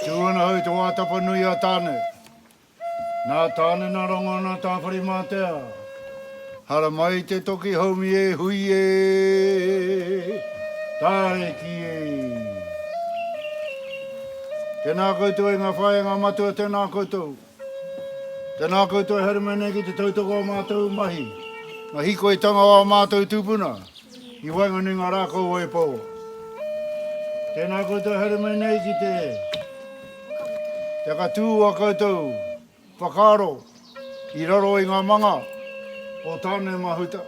Tuana hoi te wātapa nui a tāne. Nā tāne nā rongo nā tāwhari mātea. Hara mai te toki haumi e hui e. Tāe ki e. Tēnā koutou e ngā whae ngā matua tēnā koutou. Tēnā koutou e harimene ki te tautoko o mātou mahi. Ngā hiko e tanga o mātou tūpuna. I wainga ni ngā rākou o e pō. Tēnā koutou e harimene ki te... Te katūa koutou, whakaro, I raro I ngā manga o Tanemahuta.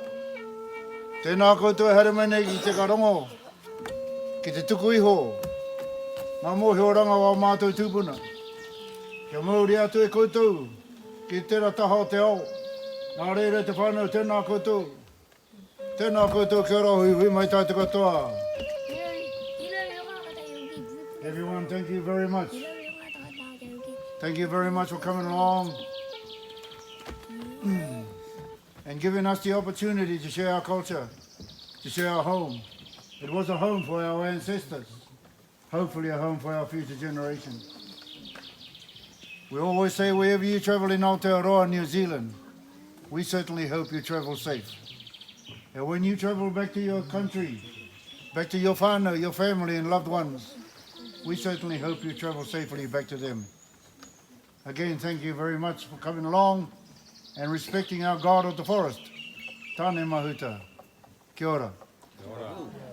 Tēnā koutou e harimene ki te karongo, ki te tuku iho, ngā mōhioranga o mātou tūpuna. Kia mauri atu e koutou, ki tērā taha o te ao. Nā reire te whānau, tēnā koutou. Tēnā koutou kia ora hui hui mai tātou katoa. Everyone, thank you very much. Thank you very much for coming along and giving us the opportunity to share our culture, to share our home. It was a home for our ancestors, hopefully a home for our future generations. We always say wherever you travel in Aotearoa, New Zealand, we certainly hope you travel safe. And when you travel back to your country, back to your whānau, your family and loved ones, we certainly hope you travel safely back to them. Again, thank you very much for coming along and respecting our God of the forest. Tanemahuta. Kia ora. Kia ora.